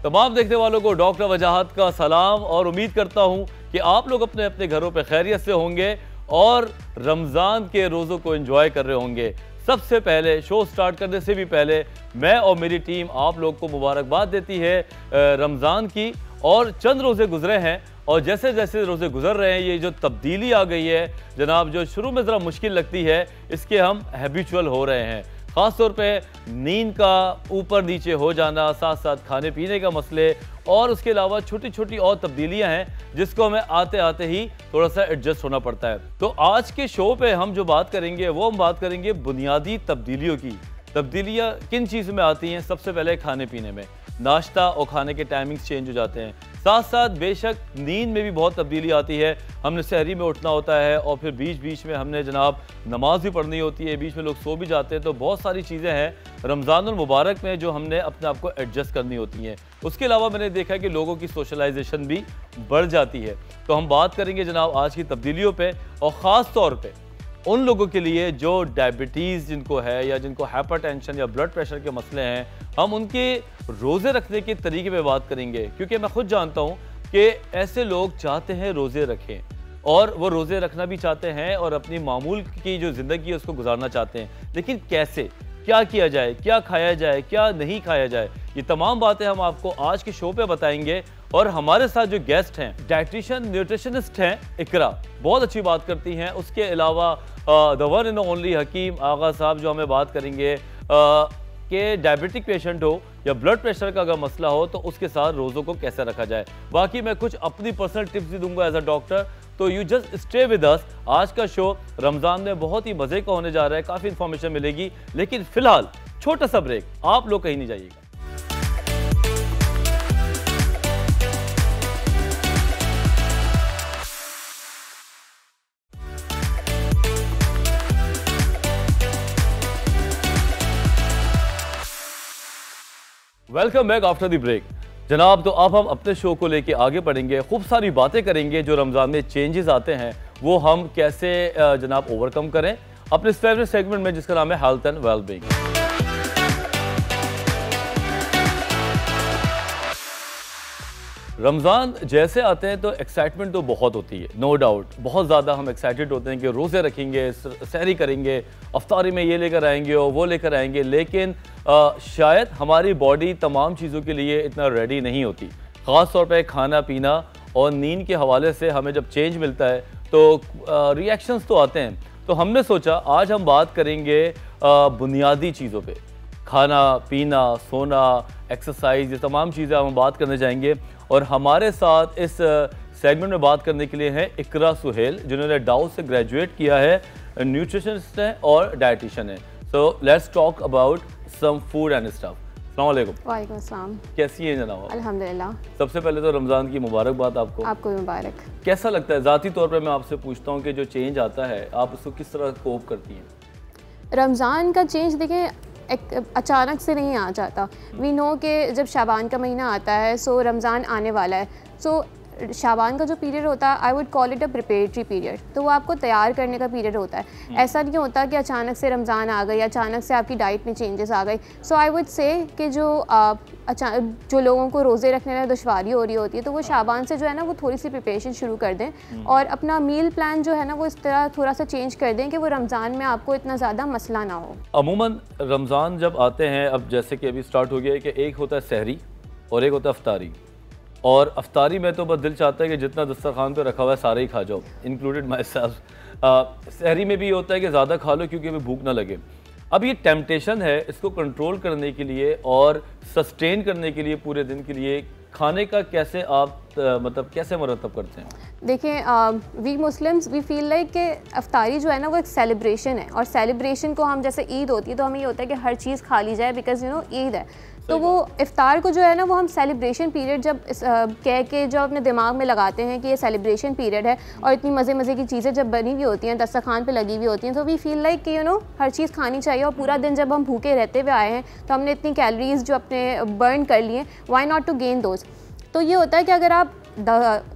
तमाम देखने वालों को डॉक्टर वजाहत का सलाम और उम्मीद करता हूं कि आप लोग अपने अपने घरों पर खैरियत से होंगे और रमज़ान के रोज़ों को एंजॉय कर रहे होंगे। सबसे पहले शो स्टार्ट करने से भी पहले मैं और मेरी टीम आप लोग को मुबारकबाद देती है रमज़ान की। और चंद रोज़े गुजरे हैं और जैसे जैसे रोज़े गुजर रहे हैं ये जो तब्दीली आ गई है जनाब, जो शुरू में ज़रा मुश्किल लगती है, इसके हम हैबिचुअल हो रहे हैं। ख़ास तौर पे नींद का ऊपर नीचे हो जाना, साथ साथ खाने पीने का मसले और उसके अलावा छोटी छोटी और तब्दीलियां हैं जिसको हमें आते आते ही थोड़ा सा एडजस्ट होना पड़ता है। तो आज के शो पे हम जो बात करेंगे वो हम बात करेंगे बुनियादी तब्दीलियों की। तब्दीलियां किन चीज़ में आती हैं? सबसे पहले खाने पीने में, नाश्ता और खाने के टाइमिंग्स चेंज हो जाते हैं। साथ साथ बेशक नींद में भी बहुत तब्दीली आती है। हमने सहरी में उठना होता है और फिर बीच बीच में हमने जनाब नमाज भी पढ़नी होती है, बीच में लोग सो भी जाते हैं। तो बहुत सारी चीज़ें हैं रमज़ानुल मुबारक में जो हमने अपने आप को एडजस्ट करनी होती हैं। उसके अलावा मैंने देखा है कि लोगों की सोशलाइजेशन भी बढ़ जाती है। तो हम बात करेंगे जनाब आज की तब्दीलियों पर, और ख़ास तौर पर उन लोगों के लिए जो डायबिटीज़ जिनको है या जिनको हाइपरटेंशन या ब्लड प्रेशर के मसले हैं। हम उनके रोज़े रखने के तरीके पे बात करेंगे, क्योंकि मैं खुद जानता हूँ कि ऐसे लोग चाहते हैं रोज़े रखें और वो रोज़े रखना भी चाहते हैं और अपनी मामूल की जो ज़िंदगी है उसको गुजारना चाहते हैं, लेकिन कैसे, क्या किया जाए, क्या खाया जाए, क्या नहीं खाया जाए, ये तमाम बातें हम आपको आज के शो पे बताएंगे। और हमारे साथ जो गेस्ट हैं डाइटिशियन न्यूट्रिशनिस्ट हैं इकरा, बहुत अच्छी बात करती हैं। उसके अलावा द वन एंड ओनली हकीम आगा साहब जो हमें बात करेंगे कि डायबिटिक पेशेंट हो या ब्लड प्रेशर का अगर मसला हो तो उसके साथ रोज़ों को कैसे रखा जाए। बाकी मैं कुछ अपनी पर्सनल टिप्स भी दूंगा एज अ डॉक्टर, तो यू जस्ट स्टे विद अस। आज का शो रमज़ान में बहुत ही मज़े का होने जा रहा है, काफ़ी इंफॉर्मेशन मिलेगी, लेकिन फ़िलहाल छोटा सा ब्रेक, आप लोग कहीं नहीं जाइएगा। Welcome back after the break जनाब। तो अब हम अपने शो को लेके आगे बढ़ेंगे, खूब सारी बातें करेंगे जो रमज़ान में चेंजेस आते हैं वो हम कैसे जनाब ओवरकम करें अपने फेवरेट सेगमेंट में जिसका नाम है हेल्थ एंड वेलबींग। रमज़ान जैसे आते हैं तो एक्साइटमेंट तो बहुत होती है, नो डाउट, बहुत ज़्यादा हम एक्साइटेड होते हैं कि रोज़े रखेंगे, सहरी करेंगे, अफ्तारी में ये लेकर आएंगे और वो लेकर आएंगे, लेकिन शायद हमारी बॉडी तमाम चीज़ों के लिए इतना रेडी नहीं होती। ख़ास तौर पे खाना पीना और नींद के हवाले से हमें जब चेंज मिलता है तो रिएक्शंस तो आते हैं। तो हमने सोचा आज हम बात करेंगे बुनियादी चीज़ों पे, खाना पीना, सोना, एक्सरसाइज, ये तमाम चीज़ें हम बात करने जाएंगे। और हमारे साथ इस सेगमेंट में बात करने के लिए हैं इकरा सुहेल, जिन्होंने डाउ से ग्रेजुएट किया है, न्यूट्रिशनिस्ट हैं और डाइटिशियन है। So let's talk about some food and stuff. अस्सलाम वालेकुम। वालेकुम अस्सलाम। कैसी हैं जनाब? अल्हम्दुलिल्लाह। सबसे पहले तो रमज़ान की मुबारकबाद आपको। आपको भी मुबारक। कैसा लगता है ज़ाती तौर पे, मैं आपसे पूछता हूँ कि जो चेंज आता है आप उसको किस तरह कोप करती हैं? रमज़ान का चेंज देखें एक अचानक से नहीं आ जाता। वी नो कि जब शाबान का महीना आता है सो रमज़ान आने वाला है, सो शाबान का जो पीरियड होता है I would call it a preparatory period, तो वो आपको तैयार करने का पीरियड होता है। ऐसा नहीं होता कि अचानक से रमज़ान आ गई, अचानक से आपकी डाइट में चेंजेस आ गई। सो आई वुड से कि जो लोगों को रोज़े रखने में दुश्वारी हो रही होती है तो वो शाबान से जो है ना वो थोड़ी सी प्रिपरेशन शुरू कर दें और अपना मील प्लान जो है ना वो इस तरह थोड़ा सा चेंज कर दें कि वो रमज़ान में आपको इतना ज़्यादा मसला ना हो। अमूमन रमज़ान जब आते हैं, अब जैसे कि अभी स्टार्ट हो गया है कि एक होता है सहरी और एक होता है अफ्तारी, और अफ्तारी में तो बस दिल चाहता है कि जितना दस्तरखान पे रखा हुआ है सारे ही खा जाओ, इंक्लूडेड माई सेल्फ। सहरी में भी होता है कि ज़्यादा खा लो क्योंकि हमें भूख ना लगे। अब ये टेम्पटेशन है, इसको कंट्रोल करने के लिए और सस्टेन करने के लिए पूरे दिन के लिए खाने का कैसे आप मतलब कैसे मरतब करते हैं? देखें we Muslims we feel like कि अफ्तारी जो है ना वो एक सेलिब्रेशन है, और सेलिब्रेशन को हम जैसे ईद होती है तो हमें ये होता है कि हर चीज़ खा ली जाए बिकॉज यू नो ईद है। तो वो इफ्तार को जो है ना वो हम सेलिब्रेशन पीरियड जब कह के जब अपने दिमाग में लगाते हैं कि ये सेलिब्रेशन पीरियड है और इतनी मज़े मज़े की चीज़ें जब बनी हुई होती हैं, दस्तरखान पे लगी हुई होती हैं, तो वी फील लाइक कि यू नो हर चीज़ खानी चाहिए। और पूरा दिन जब हम भूखे रहते हुए आए हैं तो हमने इतनी कैलोरीज जो अपने बर्न कर लिए, why not to gain those. तो ये होता है कि अगर आप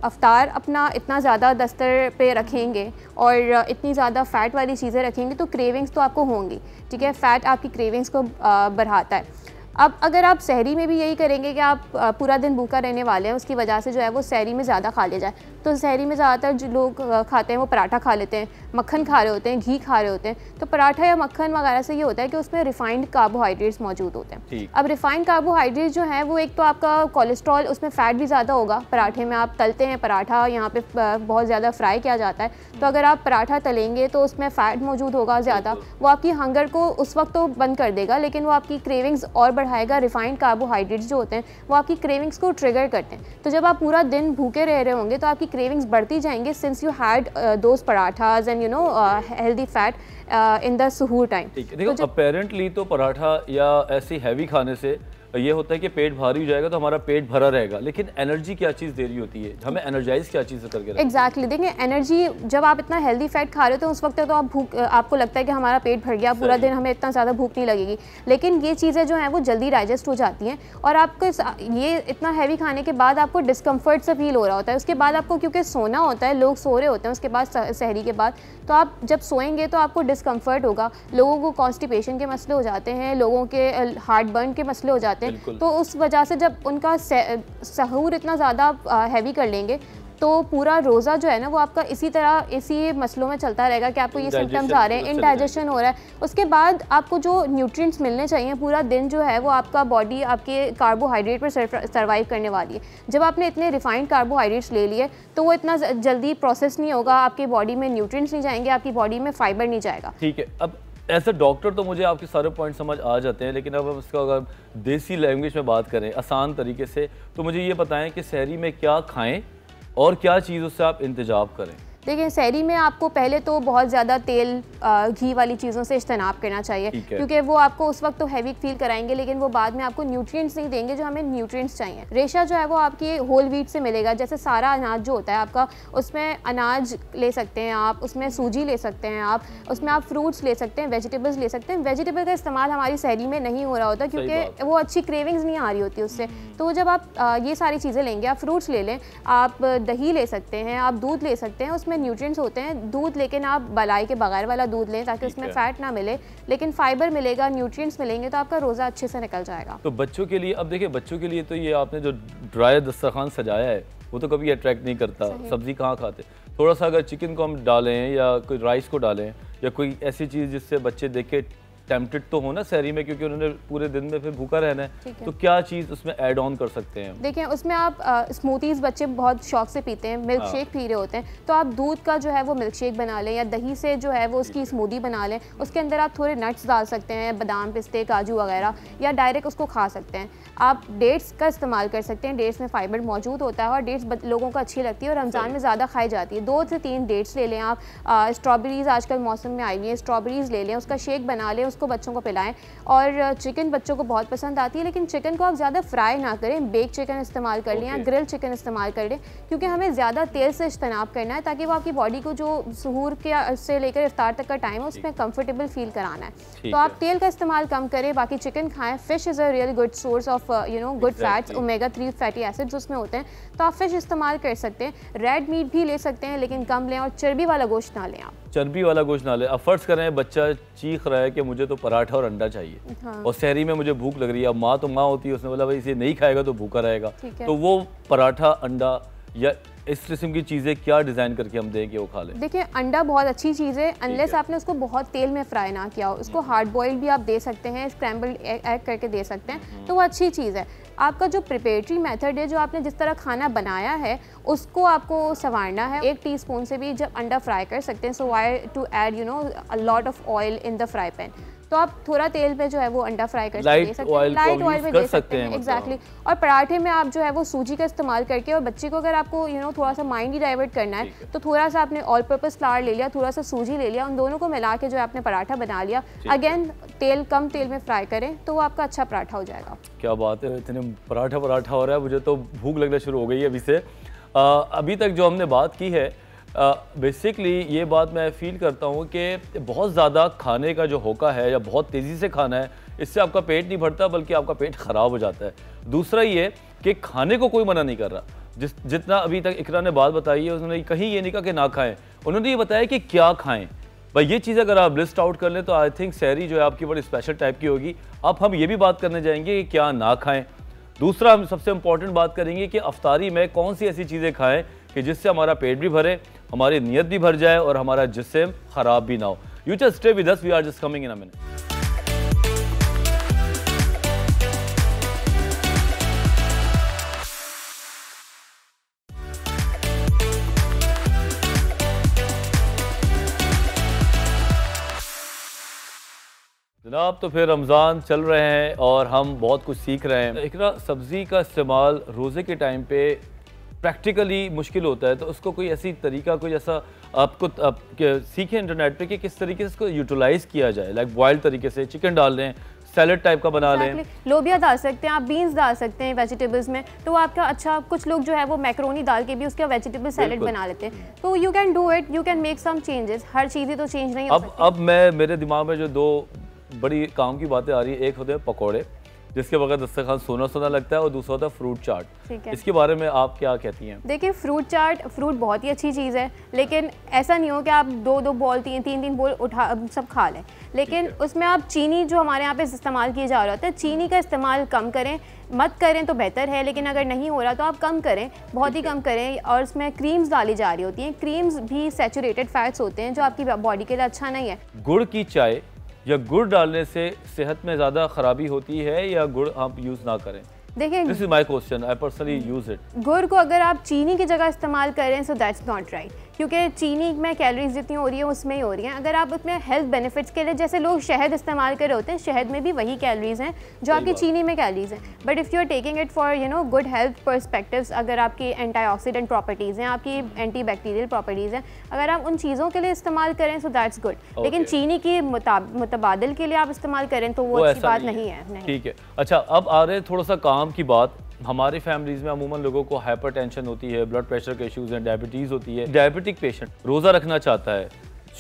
अफ्तार अपना इतना ज़्यादा दस्तर पे रखेंगे और इतनी ज़्यादा फ़ैट वाली चीज़ें रखेंगे तो क्रेविंग्स तो आपको होंगी, ठीक है। फ़ैट आपकी क्रेविंग्स को बढ़ाता है। अब अगर आप सहरी में भी यही करेंगे कि आप पूरा दिन भूखा रहने वाले हैं, उसकी वजह से जो है वो सहरी में ज़्यादा खा ले जाए, तो सहरी में ज़्यादातर जो लोग खाते हैं वो पराठा खा लेते हैं, मक्खन खा रहे होते हैं, घी खा रहे होते हैं। तो पराठा या मक्खन वगैरह से ये होता है कि उसमें रिफाइंड कार्बोहाइड्रेट्स मौजूद होते हैं। अब रिफाइंड कार्बोहाइड्रेट जो है वो एक तो आपका कोलेस्ट्रॉल, उसमें फ़ैट भी ज़्यादा होगा। पराठे में आप तलते हैं, पराठा यहाँ पे बहुत ज़्यादा फ्राई किया जाता है, तो अगर आप पराठा तलेंगे तो उसमें फ़ैट मौजूद होगा ज़्यादा, वो आपकी हंगर को उस वक्त तो बंद कर देगा, लेकिन वो आपकी क्रेविंग्स और बढ़ाएगा। रिफाइंड कार्बोहाइड्रेट्स जो होते हैं वो आपकी क्रेविंग्स को ट्रिगर करते हैं। तो जब आप पूरा दिन भूखे रह रहे होंगे तो आपकी क्रेविंग्स बढ़ती जाएंगे, since you had those parathas and healthy fat in the suhoor time. देखो अपेरेंटली तो पराठा या ऐसी हैवी खाने से ये होता है कि पेट भारी हो जाएगा तो हमारा पेट भरा रहेगा, लेकिन एनर्जी क्या चीज़ दे रही होती है हमें, एनर्जाइज क्या चीज़ करके रखती है? एग्जैक्टली देखिए, एनर्जी जब आप इतना हेल्दी फैट खा रहे हो तो उस वक्त तो आपको लगता है कि हमारा पेट भर गया, पूरा दिन हमें इतना ज़्यादा भूख नहीं लगेगी, लेकिन ये चीज़ें जो हैं वो जल्दी डाइजेस्ट हो जाती हैं और आपको ये इतना हैवी खाने के बाद आपको डिस्कम्फर्ट से फील हो रहा होता है। उसके बाद आपको क्योंकि सोना होता है, लोग सो रहे होते हैं उसके बाद सहरी के बाद, तो आप जब सोएंगे तो आपको डिस्कम्फर्ट होगा, लोगों को कॉन्स्टिपेशन के मसले हो जाते हैं, लोगों के हार्ट बर्न के मसले हो जाते हैं। तो उस वजह से जब उनका सहूर इतना ज़्यादा हैवी कर लेंगे तो पूरा रोज़ा जो है ना वो आपका इसी मसलों में चलता रहेगा कि आपको ये सिम्टम्स आ रहे हैं, इनडाइजेशन हो रहा है। उसके बाद आपको जो न्यूट्रिएंट्स मिलने चाहिए, पूरा दिन जो है वो आपका बॉडी आपके कार्बोहाइड्रेट पर सर्वाइव करने वाली है। जब आपने इतने रिफाइंड कार्बोहाइड्रेट्स ले लिए तो वो इतना जल्दी प्रोसेस नहीं होगा, आपकी बॉडी में न्यूट्रिएंट्स नहीं जाएंगे, आपकी बॉडी में फाइबर नहीं जाएगा। ठीक है, अब एज अ डॉक्टर तो मुझे आपके सारे पॉइंट समझ आ जाते हैं, लेकिन अब हम इसका अगर देसी लैंग्वेज में बात करें आसान तरीके से, तो मुझे ये बताएं कि सहरी में क्या खाएं और क्या चीज़ उससे आप इंतजाम करें। देखिए, सहरी में आपको पहले तो बहुत ज़्यादा तेल घी वाली चीज़ों से इज्तनाब करना चाहिए, क्योंकि वो आपको उस वक्त तो हैवी फील कराएंगे, लेकिन वो बाद में आपको न्यूट्रिएंट्स नहीं देंगे जो हमें न्यूट्रिएंट्स चाहिए। रेशा जो है वो आपकी होल व्हीट से मिलेगा, जैसे सारा अनाज जो होता है आपका, उसमें अनाज ले सकते हैं आप, उसमें सूजी ले सकते हैं आप, उसमें आप फ्रूट्स ले सकते हैं, वेजिटेबल्स ले सकते हैं। वेजिटेबल का इस्तेमाल हमारी सहरी में नहीं हो रहा होता क्योंकि वो अच्छी क्रेविंग्स नहीं आ रही होती उससे। तो जब आप ये सारी चीज़ें लेंगे, आप फ्रूट्स ले लें, आप दही ले सकते हैं, आप दूध ले सकते हैं, उसमें न्यूट्रिएंट्स होते हैं। दूध लेकिन आप बलाई के बगैर वाला दूध लें ताकि उसमें फैट ना मिले, लेकिन फाइबर मिलेगा, न्यूट्रिएंट्स मिलेंगे, तो आपका रोज़ा अच्छे से निकल जाएगा। तो बच्चों के लिए, अब देखिए बच्चों के लिए तो ये आपने जो ड्राई दस्तरखान सजाया है वो तो कभी अट्रैक्ट नहीं करता, सब्जी कहाँ खाते। थोड़ा सा अगर चिकन को हम डालें या कोई राइस को डालें या कोई ऐसी चीज़ जिससे बच्चे देख के टेम्पटेड तो हो ना सहरी में, क्योंकि उन्होंने पूरे दिन में फिर भूखा रहना है, तो क्या चीज़ उसमें ऐड ऑन कर सकते हैं? देखिए, उसमें आप स्मूथीज़ बच्चे बहुत शौक से पीते हैं, मिल्क शेक पी रहे होते हैं, तो आप दूध का जो है वो मिल्क शेक बना लें, या दही से जो है वो उसकी स्मूदी बना लें। उसके अंदर आप थोड़े नट्स डाल सकते हैं, बादाम, पिस्ते, काजू वगैरह, या डायरेक्ट उसको खा सकते हैं। आप डेट्स का इस्तेमाल कर सकते हैं, डेट्स में फाइबर मौजूद होता है और डेट्स लोगों को अच्छी लगती है और रमज़ान में ज़्यादा खाई जाती है। 2 से 3 डेट्स ले लें आप। स्ट्रॉबेरीज़ आजकल मौसम में आई हुई हैं, स्ट्रॉबेरीज़ ले लें, उसका शेक बना लें, उसको बच्चों को पिलाएं। और चिकन बच्चों को बहुत पसंद आती है, लेकिन चिकन को आप ज़्यादा फ्राई ना करें, बेक चिकन इस्तेमाल कर लें या ग्रिल चिकन इस्तेमाल कर लें, क्योंकि हमें ज़्यादा तेल से इज्तनाब करना है ताकि वो आपकी बॉडी को जो सुहूर के से लेकर इफ्तार तक का टाइम है उसमें कंफर्टेबल फील कराना है। तो आप तेल का इस्तेमाल कम करें, बाकी चिकन खाएं। Fish is a real good source of good fats, omega 3 fatty acids उसमें होते हैं, तो आप फ़िश इस्तेमाल कर सकते हैं। रेड मीट भी ले सकते हैं, लेकिन कम लें, और चर्बी वाला गोश्त ना लें आप। चर्बी वाला गोश्त ना ले। अब फर्ज करें बच्चा चीख रहा है कि मुझे तो पराठा और अंडा चाहिए, और सहरी में मुझे भूख लग रही है। अब माँ तो माँ होती है, उसने बोला भाई इसे नहीं खाएगा तो भूखा रहेगा, तो वो पराठा, अंडा या इस किस्म की चीज़ें क्या डिज़ाइन करके हम दें कि वो खा लें? देखिए, अंडा बहुत अच्छी चीज़ है, अनलेस आपने उसको बहुत तेल में फ्राई ना किया हो। उसको हार्ड बॉइल्ड भी आप दे सकते हैं, स्क्रैम्बल्ड एग करके दे सकते हैं, तो वो अच्छी चीज़ है। आपका जो प्रिपरेटरी मेथड है, जो आपने जिस तरह खाना बनाया है उसको आपको संवारना है। 1 टीस्पून से भी जब अंडा फ्राई कर सकते हैं, so why to add a lot of oil in the fry pan. तो आप थोड़ा तेल पे जो है वो अंडा फ्राई कर सकते हैं, लाइट ऑयल में दे सकते हैं, एग्जैक्टली। और पराठे में आप जो है वो सूजी का इस्तेमाल करके, और बच्चे को अगर आपको थोड़ा सा माइंड ही डाइवर्ट करना है तो थोड़ा सा आपने ऑल पर्पस फ्लावर ले लिया, थोड़ा सा सूजी ले लिया, उन दोनों को मिला के जो है आपने पराठा बना लिया। अगेन कम तेल में फ्राई करें तो वो आपका अच्छा पराठा हो जाएगा। क्या बात है, इतने पराठा हो रहा है, मुझे तो भूख लगना शुरू हो गई है अभी से। अभी तक जो हमने बात की है, बेसिकली ये बात मैं फ़ील करता हूँ कि बहुत ज़्यादा खाने का जो होका है या बहुत तेज़ी से खाना है, इससे आपका पेट नहीं भरता बल्कि आपका पेट ख़राब हो जाता है। दूसरा ये कि खाने को कोई मना नहीं कर रहा, जितना अभी तक इकरा ने बात बताई है, उन्होंने कहीं ये नहीं कहा कि ना खाएं, उन्होंने ये बताया कि क्या खाएं। भाई ये चीज़ अगर आप लिस्ट आउट कर लें तो आई थिंक सहरी जो है आपकी बड़ी स्पेशल टाइप की होगी। अब हम ये भी बात करने जाएंगे कि क्या ना खाएं। दूसरा हम सबसे इंपॉर्टेंट बात करेंगे कि अफ्तारी में कौन सी ऐसी चीज़ें खाएं कि जिससे हमारा पेट भी भरे, हमारी नीयत भी भर जाए और हमारा जिस्म ख़राब भी ना हो। You just stay with us, we are just coming in a minute. जनाब तो फिर रमज़ान चल रहे हैं और हम बहुत कुछ सीख रहे हैं। एक ना सब्ज़ी का इस्तेमाल रोज़े के टाइम पे प्रैक्टिकली मुश्किल होता है, तो उसको कोई ऐसी तरीका, कोई ऐसा आपको सीखें इंटरनेट पे कि किस तरीके से इसको यूटिलाइज़ किया जाए। लाइक बॉइल्ड तरीके से चिकन डाल लें, सैलड टाइप का बना लें, लोबिया डाल सकते हैं आप, बीन्स डाल सकते हैं वेजिटेबल्स में, तो आपका अच्छा। कुछ लोग जो है वो मैक्रोनी डाल के भी उसका वेजिटेबल सैलड बना लेते हैं। तो you can do it, you can make some changes. हर चीज़ें तो चेंज नहीं हो सकती। अब मेरे दिमाग में जो दो बड़ी काम की बातें आ रही है, एक होते हैं पकोड़े जिसके बगैर दस्तरखान सोना सोना लगता है, और दूसरा होता है फ्रूट चाट। इसके बारे में आप क्या कहती हैं? देखिए फ्रूट चाट, फ्रूट बहुत ही अच्छी चीज़ है, लेकिन ऐसा नहीं हो कि आप दो बॉल तीन बॉल उठा सब खा लें। लेकिन उसमें आप चीनी, जो हमारे यहाँ पे इस्तेमाल किया जा रहा होता है, चीनी का इस्तेमाल कम करें। मत करें तो बेहतर है, लेकिन अगर नहीं हो रहा तो आप कम करें, बहुत ही कम करें। और उसमें क्रीम्स डाली जा रही होती हैं, क्रीम्स भी सैचुरेटेड फैट्स होते हैं जो आपकी बॉडी के लिए अच्छा नहीं है। गुड़ की चाय या गुड़ डालने से सेहत में ज़्यादा खराबी होती है या गुड़ आप यूज़ ना करें? देखिए, this is my question, I personally use it. गुड़ को अगर आप चीनी की जगह इस्तेमाल करें सो दैट्स नॉट राइट, क्योंकि चीनी में कैलोरीज जितनी हो रही है उसमें ही हो रही हैं। अगर आप उसमें हेल्थ बेनिफिट्स के लिए, जैसे लोग शहद इस्तेमाल कर रहे होते हैं, शहद में भी वही कैलोरीज हैं जो आपकी चीनी में कैलोरीज हैं। But if you are taking it for good health perspectives, अगर आपकी एंटीऑक्सीडेंट प्रॉपर्टीज़ हैं, आपकी एंटी बैक्टीरियल प्रॉपर्टीज़ हैं, अगर आप उन चीज़ों के लिए इस्तेमाल करें सो दैट्स गुड। लेकिन चीनी की मुतबादिल के लिए आप इस्तेमाल करें तो वो अच्छी बात नहीं है। ठीक है, अच्छा अब आ रहे थोड़ा सा काम की बात। हमारी फैमिलीज में अमूमन लोगों को हाइपरटेंशन होती है, ब्लड प्रेशर के इश्यूज हैं, डायबिटीज़ होती है। डायबिटिक पेशेंट रोज़ा रखना चाहता है,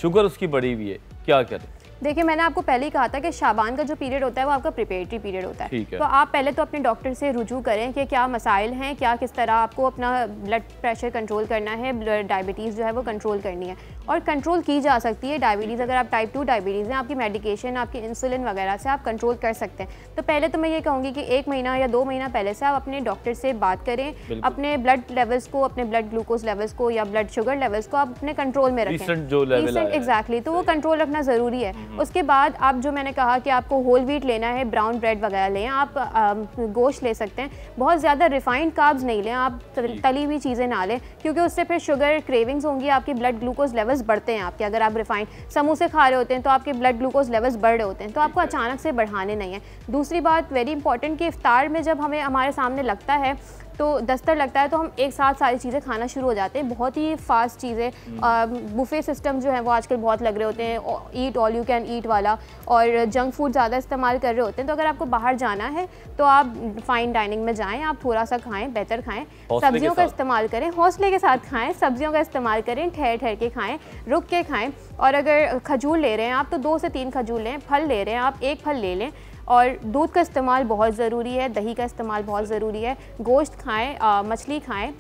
शुगर उसकी बढ़ी हुई है, क्या करें? देखिए, मैंने आपको पहले ही कहा था कि शाबान का जो पीरियड होता है वो आपका प्रिपेरेटरी पीरियड होता है। तो आप पहले तो अपने डॉक्टर से रुजू करें कि क्या मसाइल हैं, क्या किस तरह आपको अपना ब्लड प्रेशर कंट्रोल करना है, डायबिटीज़ जो है वो कंट्रोल करनी है। और कंट्रोल की जा सकती है डायबिटीज़। अगर आप टाइप 2 डायबिटीज़ हैं, आपकी मेडिकेशन, आपकी इंसुलिन वगैरह से आप कंट्रोल कर सकते हैं। तो पहले तो मैं ये कहूँगी कि 1 महीना या 2 महीना पहले से आप अपने डॉक्टर से बात करें, अपने ब्लड लेवल्स को, अपने ब्लड ग्लूकोज लेवल्स को या ब्लड शुगर लेवल्स को आप अपने कंट्रोल में रखें। एग्जैक्टली, तो वो कंट्रोल रखना ज़रूरी है। उसके बाद आप, जो मैंने कहा कि आपको होल व्हीट लेना है, ब्राउन ब्रेड वगैरह लें, आप गोश्त ले सकते हैं। बहुत ज़्यादा रिफाइंड कार्ब्स नहीं लें, आप तली हुई चीज़ें ना लें, क्योंकि उससे फिर शुगर क्रेविंग्स होंगी, आपकी ब्लड ग्लूकोज लेवल्स बढ़ते हैं आपके। अगर आप रिफाइंड समोसे खा रहे होते हैं तो आपके ब्लड ग्लूकोज लेवल्स बढ़ रहे होते हैं, तो आपको अचानक से बढ़ाने नहीं है। दूसरी बात वेरी इंपॉर्टेंट कि इफ्तार में जब हमारे सामने लगता है तो दस्तर लगता है, तो हम एक साथ सारी चीज़ें खाना शुरू हो जाते हैं, बहुत ही फास्ट चीज़ें। बुफे सिस्टम जो है वो आजकल बहुत लग रहे होते हैं, eat all you can eat वाला, और जंक फूड ज़्यादा इस्तेमाल कर रहे होते हैं। तो अगर आपको बाहर जाना है तो आप फाइन डाइनिंग में जाएं, आप थोड़ा सा खाएं, बेहतर खाएं, सब्जियों का इस्तेमाल करें, हौसले के साथ खाएं, सब्जियों का इस्तेमाल करें, ठहर ठहर के खाएं, रुक के खाएं। और अगर खजूर ले रहे हैं आप तो 2 से 3 खजूर लें, फल ले रहे हैं आप 1 फल ले लें। और दूध का इस्तेमाल बहुत ज़रूरी है, दही का इस्तेमाल बहुत ज़रूरी है। गोश्त खाएं, मछली खाएं,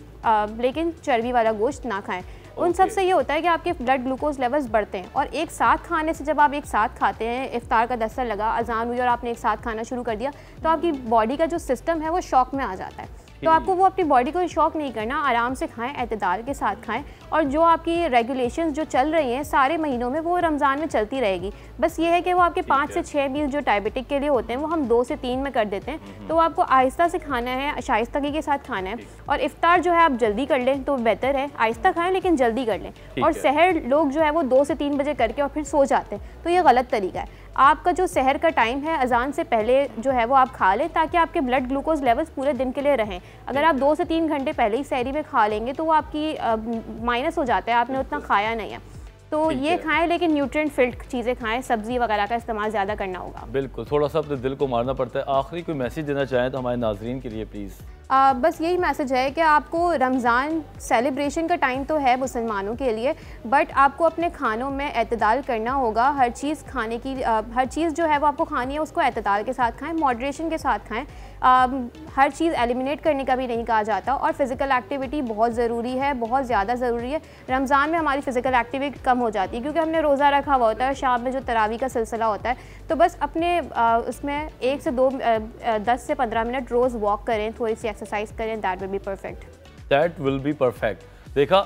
लेकिन चर्बी वाला गोश्त ना खाएं। उन सब से ये होता है कि आपके ब्लड ग्लूकोज लेवल्स बढ़ते हैं। और एक साथ खाने से, जब आप एक साथ खाते हैं, इफ्तार का दस्तर लगा, अजान हुई और आपने एक साथ खाना शुरू कर दिया, तो आपकी बॉडी का जो सिस्टम है वो शॉक में आ जाता है। तो आपको वो अपनी बॉडी को शॉक नहीं करना, आराम से खाएं, एतदाल के साथ खाएं। और जो आपकी रेगुलेशंस जो चल रही हैं सारे महीनों में, वो रमज़ान में चलती रहेगी। बस ये है कि वो आपके 5 से 6 मील जो डायबिटिक के लिए होते हैं वो हम 2 से 3 में कर देते हैं। तो आपको आहिस्ता से खाना है, शाइस्तगी के साथ खाना है। और इफ्तार जो है आप जल्दी कर लें तो बेहतर है, आहिस्ता खाएं लेकिन जल्दी कर लें। और सहर लोग जो है वो 2 से 3 बजे करके और फिर सो जाते हैं, तो ये गलत तरीका है। आपका जो सहर का टाइम है, अजान से पहले जो है वो आप खा लें, ताकि आपके ब्लड ग्लूकोज लेवल्स पूरे दिन के लिए रहें। अगर आप 2 से 3 घंटे पहले ही सहरी में खा लेंगे तो वो आपकी माइनस हो जाता है, आपने उतना खाया नहीं है। तो ये खाएं, लेकिन न्यूट्रिएंट फिल्ड चीज़ें खाएं, सब्जी वगैरह का इस्तेमाल ज़्यादा करना होगा। बिल्कुल, थोड़ा सा अपने दिल को मारना पड़ता है। आखिरी कोई मैसेज देना चाहें तो हमारे नाजरीन के लिए प्लीज़। बस यही मैसेज है कि आपको रमज़ान सेलिब्रेशन का टाइम तो है मुसलमानों के लिए, बट आपको अपने खानों में एतदाल करना होगा। हर चीज़ खाने की हर चीज़ जो है वो आपको खानी है, उसको एतदाल के साथ खाएं, मॉडरेशन के साथ खाएं। हर चीज़ एलिमिनेट करने का भी नहीं कहा जाता। और फ़िज़िकल एक्टिविटी बहुत ज़रूरी है, बहुत ज़्यादा ज़रूरी है। रमज़ान में हमारी फ़िज़िकल एक्टिविटी कम हो जाती है क्योंकि हमने रोज़ा रखा हुआ होता है, शाम में जो तरावी का सिलसिला होता है। तो बस अपने उसमें 1 से 2 10 से 15 मिनट रोज़ वॉक करें, थोड़ी सी एक्सरसाइज करें, that will be perfect. That will be perfect. देखा,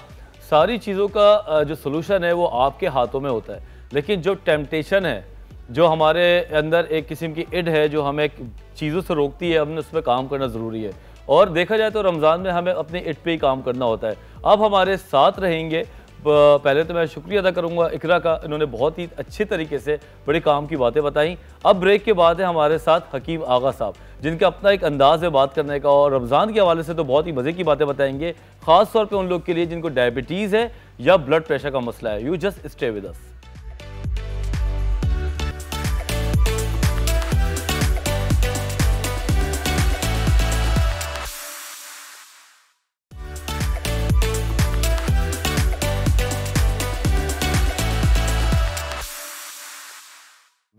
सारी चीज़ों का जो सोल्यूशन है वो आपके हाथों में होता है, लेकिन जो टेम्पटेशन है, जो हमारे अंदर एक किस्म की इड है जो हमें चीज़ों से रोकती है, हमने उस पर काम करना ज़रूरी है। और देखा जाए तो रमज़ान में हमें अपनी इड पे ही काम करना होता है। अब हमारे साथ रहेंगे, पहले तो मैं शुक्रिया अदा करूंगा इकरा का, इन्होंने बहुत ही अच्छे तरीके से बड़े काम की बातें बताई। अब ब्रेक के बाद है हमारे साथ हकीम आगा साहब, जिनका अपना एक अंदाज है बात करने का, और रमज़ान के हवाले से तो बहुत ही मज़े की बातें बताएंगे, ख़ास तौर पे उन लोग के लिए जिनको डायबिटीज़ है या ब्लड प्रेशर का मसला है। You just stay with us.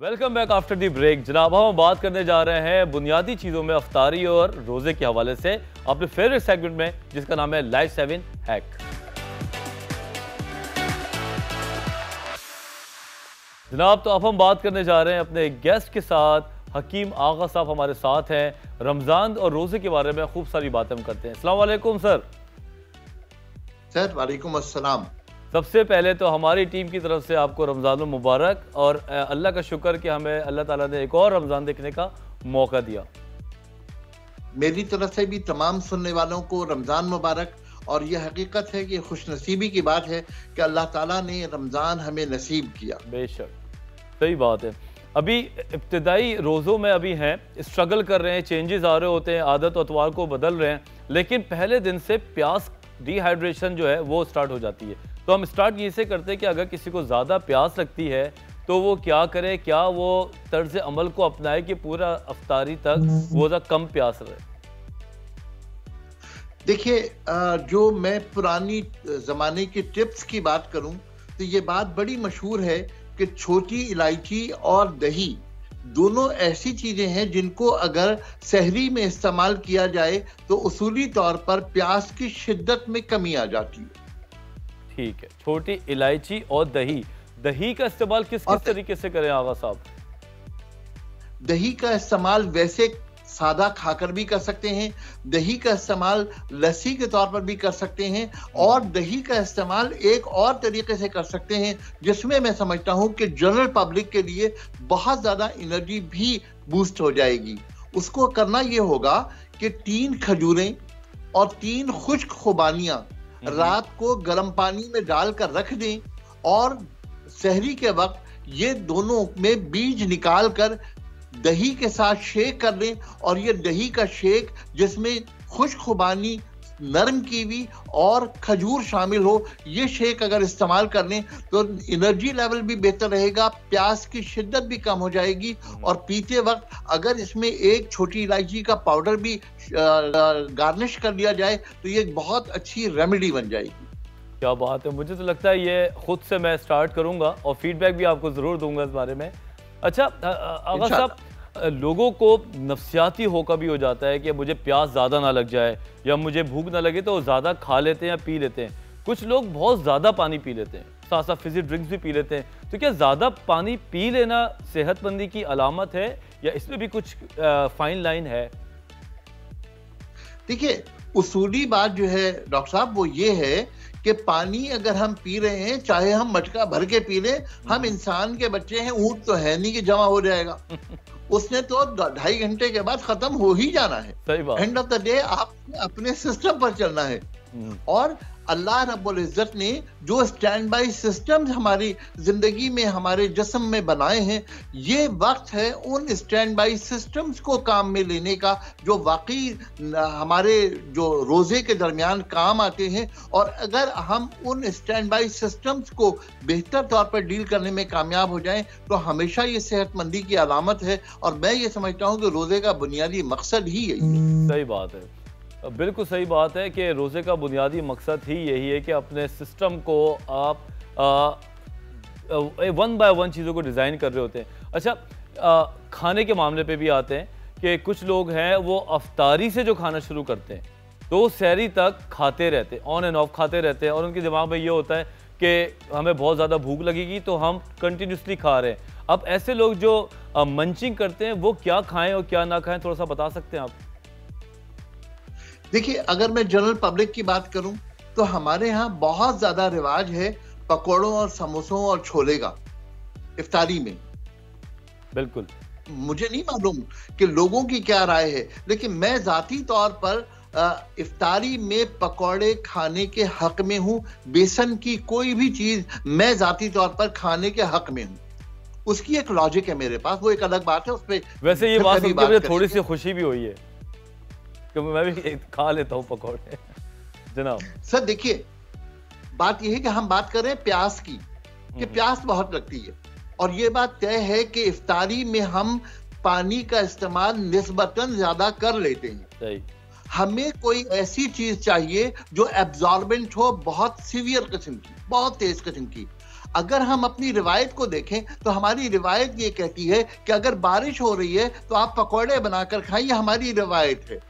Welcome back after the break. जनाब, हम बात करने जा रहे हैं बुनियादी चीज़ों में अफ्तारी और रोज़े के हवाले से अपने फेवरेट सेगमेंट में, जिसका नाम है लाइफ सेविंग हैक। जनाब, तो अब हम बात करने जा रहे हैं अपने गेस्ट के साथ। हकीम आगा साहब हमारे साथ हैं। रमज़ान और रोज़े के बारे में खूब सारी बातें हम करते हैं। अस्सलाम वालेकुम सर। सर वालेकुम अस्सलाम। सबसे पहले तो हमारी टीम की तरफ से आपको रमज़ान मुबारक, और अल्लाह का शुक्र कि हमें अल्लाह ताला ने एक और रमज़ान देखने का मौका दिया। मेरी तरफ से भी तमाम सुनने वालों को रमज़ान मुबारक। और यह हकीकत है कि खुशनसीबी की बात है कि अल्लाह ताला ने रमज़ान हमें नसीब किया। बेशक, सही बात है। अभी इब्तिदाई रोज़ों में अभी हैं, स्ट्रगल कर रहे हैं, चेंजेस आ रहे होते हैं, आदत अतवार को बदल रहे हैं, लेकिन पहले दिन से प्यास, डिहाइड्रेशन जो है वो स्टार्ट हो जाती है। तो हम स्टार्ट ये से करते हैं कि अगर किसी को ज़्यादा प्यास लगती है तो वो क्या करे, क्या वो तर्ज अमल को अपनाए कि पूरा अफ्तारी तक वो कम प्यास रहे? देखिए, जो मैं पुरानी ज़माने की टिप्स की बात करूं तो ये बात बड़ी मशहूर है कि छोटी इलायची और दही दोनों ऐसी चीज़ें हैं जिनको अगर सहरी में इस्तेमाल किया जाए तो उसूली तौर पर प्यास की शिद्दत में कमी आ जाती है। ठीक है, छोटी इलायची और दही। दही का इस्तेमाल किस तरीके से करें आगा साहब? दही का इस्तेमाल वैसे सादा खाकर भी कर सकते हैं, दही का इस्तेमाल लस्सी के तौर पर भी कर सकते हैं, और दही का इस्तेमाल एक और तरीके से कर सकते हैं जिसमें मैं समझता हूं कि जनरल पब्लिक के लिए बहुत ज्यादा एनर्जी भी बूस्ट हो जाएगी। उसको करना ये होगा कि 3 खजूरें और 3 खुश्क खुबानियां रात को गर्म पानी में डालकर रख दें, और सहरी के वक्त ये दोनों में बीज निकाल कर दही के साथ शेक कर लें। और ये दही का शेक जिसमें खुश्क खुबानी, नरम कीवी और खजूर शामिल हो, ये शेक अगर इस्तेमाल कर लें तो एनर्जी लेवल भी बेहतर रहेगा, प्यास की शिद्दत भी कम हो जाएगी। और पीते वक्त अगर इसमें एक छोटी इलायची का पाउडर भी गार्निश कर लिया जाए तो ये बहुत अच्छी रेमेडी बन जाएगी। क्या बात है, मुझे तो लगता है ये खुद से मैं स्टार्ट करूंगा और फीडबैक भी आपको ज़रूर दूंगा इस बारे में। अच्छा आगा साहब, लोगों को नफ्सियाती होका भी हो जाता है कि मुझे प्यास ज़्यादा ना लग जाए या मुझे भूख ना लगे तो ज़्यादा खा लेते हैं या पी लेते हैं। कुछ लोग बहुत ज़्यादा पानी पी लेते हैं, साथ साथ फिज़ी ड्रिंक्स भी पी लेते हैं। तो क्या ज़्यादा पानी पी लेना सेहतमंदी की अलामत है या इसमें भी कुछ फाइन लाइन है? देखिए, उसूली बात जो है डॉक्टर साहब वो ये है कि पानी अगर हम पी रहे हैं, चाहे हम मटका भर के पी लें, हम इंसान के बच्चे हैं, ऊंट तो है नहीं कि जमा हो जाएगा। उसने तो 2.5 घंटे के बाद खत्म हो ही जाना है। सही बात। एंड ऑफ द डे आपने अपने सिस्टम पर चलना है। और अल्लाह रब्बुल इज्जत ने जो स्टैंड बाई सिस्टम हमारी जिंदगी में, हमारे जिस्म में बनाए हैं, ये वक्त है उन स्टैंड बाई सिस्टम्स को काम में लेने का जो वाकई हमारे जो रोजे के दरमियान काम आते हैं। और अगर हम उन स्टैंड बाई सिस्टम्स को बेहतर तौर पर डील करने में कामयाब हो जाएं तो हमेशा ये सेहतमंदी की अलामत है। और मैं ये समझता हूँ कि रोजे का बुनियादी मकसद ही यही है। सही बात है। बिल्कुल सही बात है कि रोज़े का बुनियादी मकसद ही यही है कि अपने सिस्टम को आप वन बाय वन चीज़ों को डिज़ाइन कर रहे होते हैं। अच्छा, खाने के मामले पे भी आते हैं कि कुछ लोग हैं वो अफ्तारी से जो खाना शुरू करते हैं तो सहरी तक खाते रहते हैं, ऑन एंड ऑफ खाते रहते हैं, और उनके दिमाग में ये होता है कि हमें बहुत ज़्यादा भूख लगेगी तो हम कंटिन्यूसली खा रहे हैं। अब ऐसे लोग जो मंचिंग करते हैं वो क्या खाएं और क्या ना खाएं, थोड़ा सा बता सकते हैं आप? देखिए, अगर मैं जनरल पब्लिक की बात करूं तो हमारे यहाँ बहुत ज्यादा रिवाज है पकौड़ों और समोसों और छोले का इफ्तारी में। बिल्कुल, मुझे नहीं मालूम कि लोगों की क्या राय है, लेकिन मैं जाती तौर पर इफ्तारी में पकौड़े खाने के हक में हूं। बेसन की कोई भी चीज मैं जाती तौर पर खाने के हक में हूं। उसकी एक लॉजिक है मेरे पास, वो एक अलग बात है, उस पे वैसे ये बात सुनकर मुझे थोड़ी सी खुशी भी हुई है कि मैं भी खा लेता हूं पकौड़े। जनाब सर देखिए, बात यह है कि हम बात कर रहे हैं प्यास की, कि प्यास बहुत लगती है, और ये बात तय है कि इफ्तारी में हम पानी का इस्तेमाल निस्बतन ज्यादा कर लेते हैं। सही। हमें कोई ऐसी चीज चाहिए जो एब्जॉर्बेंट हो, बहुत सीवियर किस्म की, बहुत तेज किस्म की। अगर हम अपनी रिवायत को देखें तो हमारी रिवायत ये कहती है कि अगर बारिश हो रही है तो आप पकौड़े बनाकर खाइए, हमारी रिवायत है।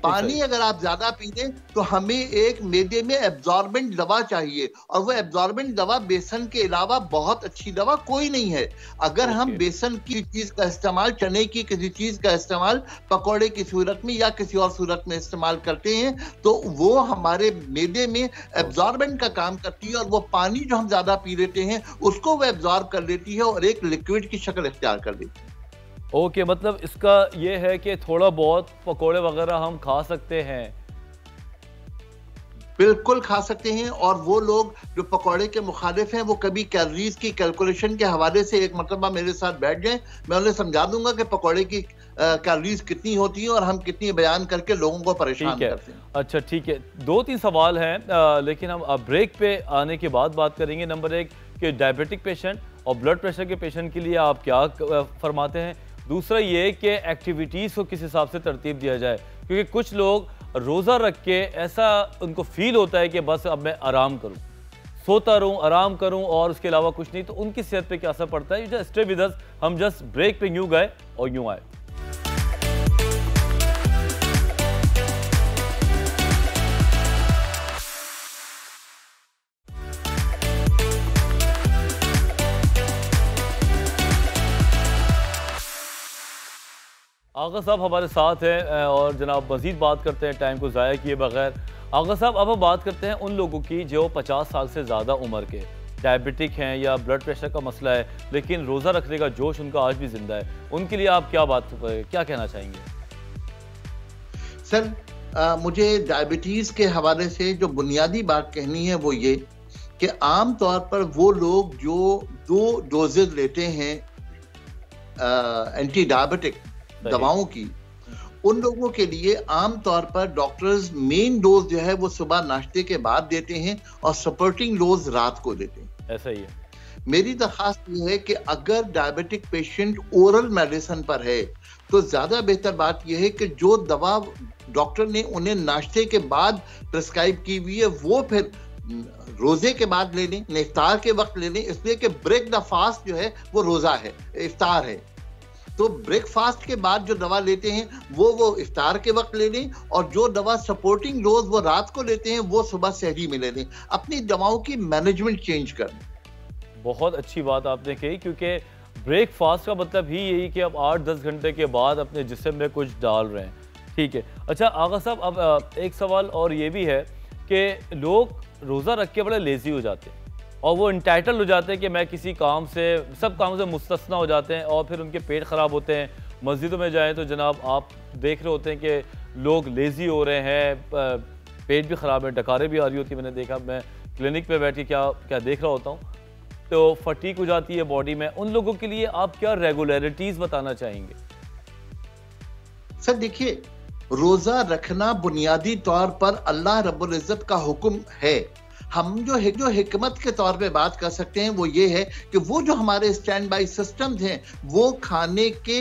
पानी अगर आप ज्यादा पी लें तो हमें एक मैदे में एब्जॉर्बेंट दवा चाहिए, और वो एब्जॉर्बेंट दवा बेसन के अलावा बहुत अच्छी दवा कोई नहीं है। अगर हम बेसन की चीज का इस्तेमाल, चने की किसी चीज का इस्तेमाल पकौड़े की सूरत में या किसी और सूरत में इस्तेमाल करते हैं तो वो हमारे मैदे में एब्जॉर्बेंट का काम करती है, और वो पानी जो हम ज्यादा पी लेते हैं उसको वो एब्जॉर्ब कर लेती है और एक लिक्विड की शक्ल इख्तियार कर लेती है। ओके, मतलब इसका ये है कि थोड़ा बहुत पकोड़े वगैरह हम खा सकते हैं? बिल्कुल खा सकते हैं, और वो लोग जो पकौड़े के मुखालिफ हैं वो कभी कैलोरीज की कैलकुलेशन के हवाले से एक मरतबा मेरे साथ बैठ जाएं, मैं उन्हें समझा दूंगा कि पकौड़े की कैलोरीज कितनी होती हैं और हम कितनी बयान करके लोगों को परेशान करते हैं। अच्छा ठीक है, 2-3 सवाल हैं, लेकिन हम अब ब्रेक पे आने के बाद बात करेंगे। नंबर 1 कि डायबिटिक पेशेंट और ब्लड प्रेशर के पेशेंट के लिए आप क्या फरमाते हैं? दूसरा ये कि एक्टिविटीज़ को किस हिसाब से तरतीब दिया जाए, क्योंकि कुछ लोग रोज़ा रख के ऐसा उनको फील होता है कि बस अब मैं आराम करूं, सोता रहूं, आराम करूं और उसके अलावा कुछ नहीं, तो उनकी सेहत पे क्या असर पड़ता है? जस्ट स्टे विद अस, हम जस्ट ब्रेक पे यूं गए और यूं आए। आगा साहब हमारे साथ हैं और जनाब मज़ीद बात करते हैं टाइम को ज़ाया किए बगैर। आगा साहब, अब हम बात करते हैं उन लोगों की जो 50 साल से ज़्यादा उम्र के डायबिटिक हैं या ब्लड प्रेशर का मसला है, लेकिन रोज़ा रखने का जोश उनका आज भी ज़िंदा है। उनके लिए आप क्या कहना चाहेंगे? सर मुझे डायबिटीज़ के हवाले से जो बुनियादी बात कहनी है वो ये कि आम तौर पर वो लोग जो 2 डोजेज लेते हैं एंटी डायबिटिक दवाओं की, उन लोगों के लिए आम तौर पर डॉक्टर्स मेन डोज जो है वो सुबह नाश्ते के बाद देते हैं और सपोर्टिंग डोज रात को देते हैं। ऐसा ही है। मेरी दरखास्त ये है कि अगर डायबिटिक पेशेंट ओरल मेडिसिन पर है तो ज्यादा बेहतर बात यह है कि जो दवा डॉक्टर ने उन्हें नाश्ते के बाद प्रिस्क्राइब की हुई है वो फिर रोजे के बाद ले लें, इफ्तार के वक्त ले लें, इसलिए कि ब्रेक द फास्ट जो है वो रोजा है, इफ्तार है। तो ब्रेकफास्ट के बाद जो दवा लेते हैं वो इफ्तार के वक्त ले लें, और जो दवा सपोर्टिंग डोज वो रात को लेते हैं वो सुबह सहरी में ले लें। अपनी दवाओं की मैनेजमेंट चेंज कर लें। बहुत अच्छी बात आपने कही, क्योंकि ब्रेकफास्ट का मतलब ही यही कि आप 8-10 घंटे के बाद अपने जिस्म में कुछ डाल रहे हैं। ठीक है। अच्छा आगा साहब, अब एक सवाल और ये भी है कि लोग रोज़ा रख के बड़े लेज़ी हो जाते हैं और वो इंटाइटल हो जाते हैं कि मैं किसी काम से, सब कामों से मुस्तस्ना हो जाते हैं, और फिर उनके पेट ख़राब होते हैं। मस्जिदों में जाएं तो जनाब आप देख रहे होते हैं कि लोग लेज़ी हो रहे हैं, पेट भी ख़राब है, डकारें भी आ रही होती है। मैंने देखा, मैं क्लिनिक पे बैठ के क्या देख रहा होता हूँ, तो फटीक हो जाती है बॉडी में। उन लोगों के लिए आप क्या रेगुलरिटीज़ बताना चाहेंगे? सर देखिए, रोज़ा रखना बुनियादी तौर पर अल्लाह रब्बुल इज़्ज़त का हुक्म है। हम जो हिकमत के तौर पे बात कर सकते हैं वो ये है कि वो जो हमारे स्टैंड बाई सिस्टम्स हैं वो खाने के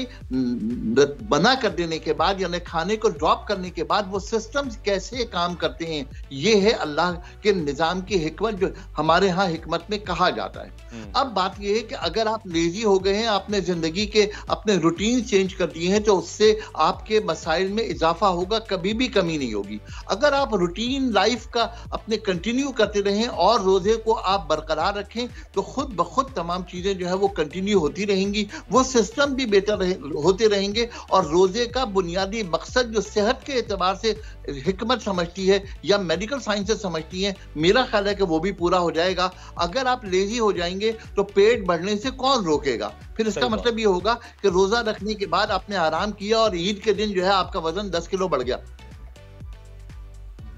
बना कर देने के बाद यानी खाने को ड्रॉप करने के बाद वो सिस्टम्स कैसे काम करते हैं, ये है अल्लाह के निज़ाम की हिकमत जो हमारे यहाँ हिकमत में कहा जाता है। अब बात ये है कि अगर आप लेजी हो गए हैं, आपने जिंदगी के अपने रूटीन चेंज कर दिए हैं, तो उससे आपके मसाइल में इजाफा होगा, कभी भी कमी नहीं होगी। अगर आप रूटीन लाइफ का अपने कंटिन्यू करते रहें और रोजे को आप बरकरार रखें तो खुद ब खुद तमाम चीजें जो है वो कंटिन्यू होती रहेंगी, वो सिस्टम भी बेहतर होते रहेंगे और रोजे का बुनियादी मकसद जो सेहत के एतबार से हिकमत समझती है या मेडिकल साइंसेस समझती हैं, मेरा ख्याल है कि वो भी पूरा हो जाएगा। अगर आप लेजी हो जाएंगे तो पेट बढ़ने से कौन रोकेगा? फिर इसका मतलब ये होगा कि रोजा रखने के बाद आपने आराम किया और ईद के दिन जो है आपका वजन 10 किलो बढ़ गया।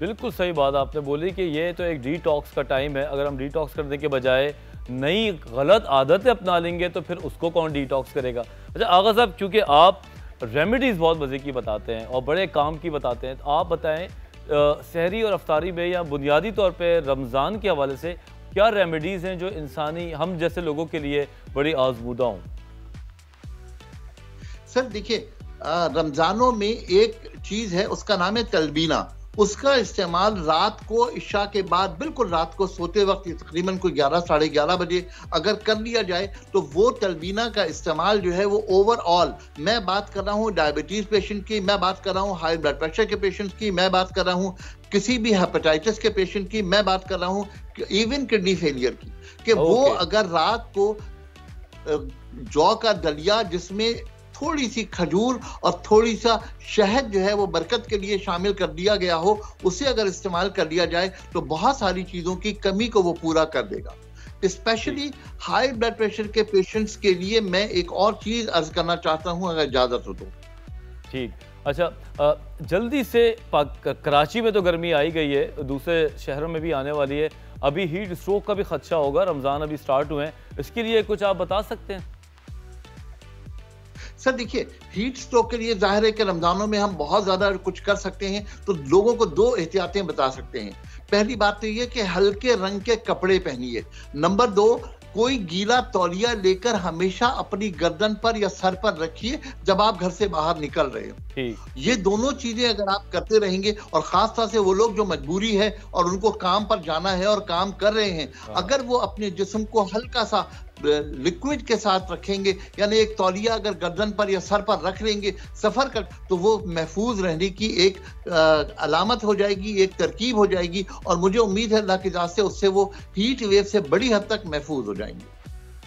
बिल्कुल सही बात आपने बोली कि ये तो एक डिटॉक्स का टाइम है। अगर हम डिटॉक्स करने के बजाय नई गलत आदतें अपना लेंगे तो फिर उसको कौन डिटॉक्स करेगा। अच्छा आगा साहब, क्योंकि आप रेमेडीज़ बहुत मज़े की बताते हैं और बड़े काम की बताते हैं, तो आप बताएं सहरी और अफ्तारी में या बुनियादी तौर पे रमज़ान के हवाले से क्या रेमेडीज़ हैं जो इंसानी हम जैसे लोगों के लिए बड़ी आजमूदा हों? सर देखिए, रमज़ानों में एक चीज़ है, उसका नाम है तलबीना। उसका इस्तेमाल रात को इशा के बाद बिल्कुल रात को सोते वक्त तकरीबन कोई 11 साढ़े 11 बजे अगर कर लिया जाए तो वो तलबीना का इस्तेमाल जो है वो ओवरऑल, मैं बात कर रहा हूँ डायबिटीज़ पेशेंट की, मैं बात कर रहा हूँ हाई ब्लड प्रेशर के पेशेंट की, मैं बात कर रहा हूँ किसी भी हेपेटाइटिस के पेशेंट की, मैं बात कर रहा हूँ इवन किडनी फेलियर की, कि वो अगर रात को जौ का दलिया जिसमें थोड़ी सी खजूर और थोड़ी सा शहद जो है वो बरकत के लिए शामिल कर दिया गया हो, उसे अगर इस्तेमाल कर लिया जाए तो बहुत सारी चीज़ों की कमी को वो पूरा कर देगा। स्पेशली हाई ब्लड प्रेशर के पेशेंट्स के लिए मैं एक और चीज़ अर्ज करना चाहता हूँ, अगर इजाज़त हो तो। ठीक, अच्छा जल्दी से कराची में तो गर्मी आई गई है, दूसरे शहरों में भी आने वाली है, अभी हीट स्ट्रोक का भी खदशा होगा, रमज़ान अभी स्टार्ट हुए हैं, इसके लिए कुछ आप बता सकते हैं? सर देखिए, हीट स्ट्रोक के लिए जाहिर है कि रमजानों में हम बहुत ज्यादा कुछ कर सकते हैं, तो लोगों को 2 एहतियातें बता सकते हैं। पहली बात तो ये कि हल्के रंग के कपड़े पहनिए। नंबर 2, कोई गीला तौलिया लेकर हमेशा अपनी गर्दन पर या सर पर रखिए जब आप घर से बाहर निकल रहे हो। ये दोनों चीजें अगर आप करते रहेंगे, और खास तौर से वो लोग जो मजबूरी है और उनको काम पर जाना है और काम कर रहे हैं, अगर वो अपने जिस्म को हल्का सा लिक्विड के साथ रखेंगे, यानी एक तौलिया अगर गर्दन पर या सर पर रख लेंगे सफर कर, तो वो महफूज रहने की एक अलामत हो जाएगी, एक तरकीब हो जाएगी, और मुझे उम्मीद है अल्लाह की इजाज़त से उससे वो हीट वेव से बड़ी हद तक महफूज हो जाएंगे।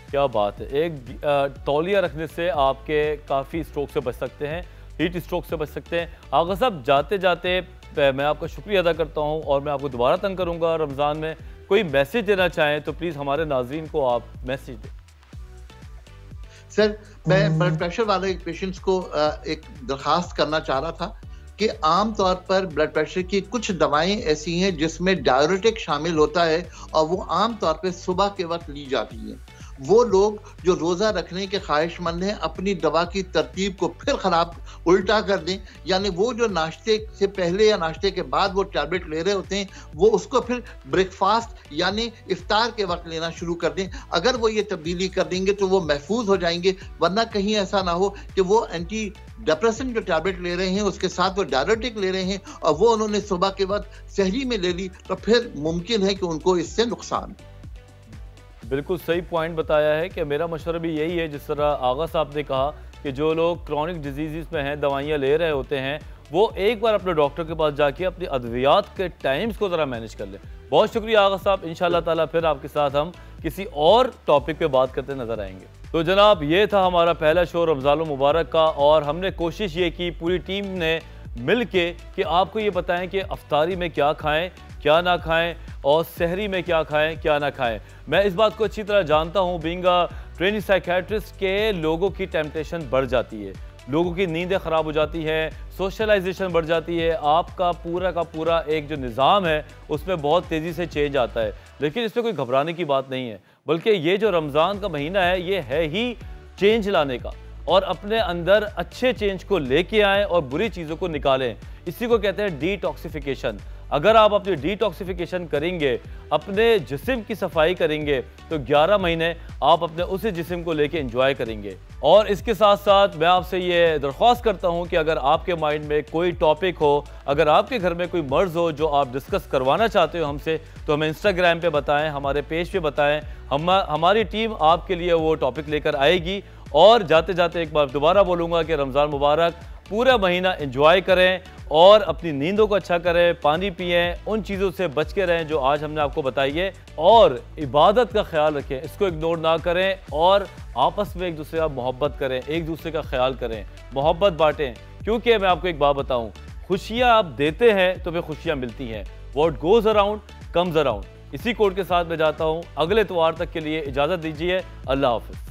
क्या बात है, एक तौलिया रखने से आपके काफ़ी स्ट्रोक से बच सकते हैं, हीट स्ट्रोक से बच सकते हैं। आगा साहब, जाते जाते मैं आपका शुक्रिया अदा करता हूँ और मैं आपको दोबारा तंग करूँगा रमज़ान में, कोई मैसेज देना चाहें तो प्लीज़ हमारे नाज़रीन को आप मैसेज दें। सर, मैं ब्लड प्रेशर वाले पेशेंट्स को एक दरखास्त करना चाह रहा था कि आम तौर पर ब्लड प्रेशर की कुछ दवाएं ऐसी हैं जिसमें डायरेटिक शामिल होता है और वो आम तौर पे सुबह के वक्त ली जाती हैं। वो लोग जो रोज़ा रखने के ख्वाहिशमंद हैं अपनी दवा की तरतीब को फिर ख़राब उल्टा कर दें, यानी वो जो नाश्ते से पहले या नाश्ते के बाद वो टैबलेट ले रहे होते हैं वो उसको फिर ब्रेकफास्ट यानी इफ्तार के वक्त लेना शुरू कर दें। अगर वो ये तब्दीली कर देंगे तो वो महफूज हो जाएंगे, वरना कहीं ऐसा ना हो कि वो एंटी डिप्रेसेंट जो टैबलेट ले रहे हैं उसके साथ वो डायरेटिक ले रहे हैं और वो उन्होंने सुबह के वक्त सहरी में ले ली, तो फिर मुमकिन है कि उनको इससे नुकसान। बिल्कुल सही पॉइंट बताया है कि मेरा मशवरा भी यही है, जिस तरह आगा साहब ने कहा कि जो लोग क्रॉनिक डिजीज़ में हैं, दवाइयाँ ले रहे होते हैं, वो एक बार अपने डॉक्टर के पास जाके अपनी अद्वियात के टाइम्स को ज़रा मैनेज कर लें। बहुत शुक्रिया आगा साहब, इंशाअल्लाह ताला फिर आपके साथ हम किसी और टॉपिक पे बात करते नज़र आएंगे। तो जनाब, ये था हमारा पहला शो रमज़ान मुबारक का, और हमने कोशिश ये की पूरी टीम ने मिल के कि आपको ये बताएं कि अफ्तारी में क्या खाएं, क्या ना खाएं, और सहरी में क्या खाएं, क्या ना खाएं। मैं इस बात को अच्छी तरह जानता हूँ, बीइंग अ ट्रेनिंग साइकियाट्रिस्ट, के लोगों की टेम्पटेशन बढ़ जाती है, लोगों की नींदें ख़राब हो जाती हैं, सोशलाइजेशन बढ़ जाती है, आपका पूरा का पूरा एक जो निज़ाम है उसमें बहुत तेज़ी से चेंज आता है। लेकिन इसमें कोई घबराने की बात नहीं है, बल्कि ये जो रमज़ान का महीना है ये है ही चेंज लाने का, और अपने अंदर अच्छे चेंज को लेके आएँ और बुरी चीज़ों को निकालें। इसी को कहते हैं डिटॉक्सिफिकेशन। अगर आप अपनी डिटॉक्सिफिकेशन करेंगे, अपने जिस्म की सफाई करेंगे, तो 11 महीने आप अपने उसी जिस्म को लेके एंजॉय करेंगे। और इसके साथ साथ मैं आपसे ये दरख्वास्त करता हूँ कि अगर आपके माइंड में कोई टॉपिक हो, अगर आपके घर में कोई मर्ज़ हो जो आप डिस्कस करवाना चाहते हो हमसे, तो हमें इंस्टाग्राम पे बताएं, हमारे पेज पे बताएं। हमारी टीम आपके लिए वो टॉपिक लेकर आएगी। और जाते जाते एक बार दोबारा बोलूँगा कि रमज़ान मुबारक, पूरा महीना एंजॉय करें और अपनी नींदों को अच्छा करें, पानी पिएं, उन चीज़ों से बच के रहें जो आज हमने आपको बताई है, और इबादत का ख्याल रखें, इसको इग्नोर ना करें, और आपस में एक दूसरे का मोहब्बत करें, एक दूसरे का ख्याल करें, मोहब्बत बांटें। क्योंकि मैं आपको एक बात बताऊं, खुशियां आप देते हैं तो फिर खुशियां मिलती हैं। What goes around comes around. इसी कोड के साथ मैं जाता हूं, अगले इतवार तक के लिए इजाज़त दीजिए। अल्लाह हाफ़िज़।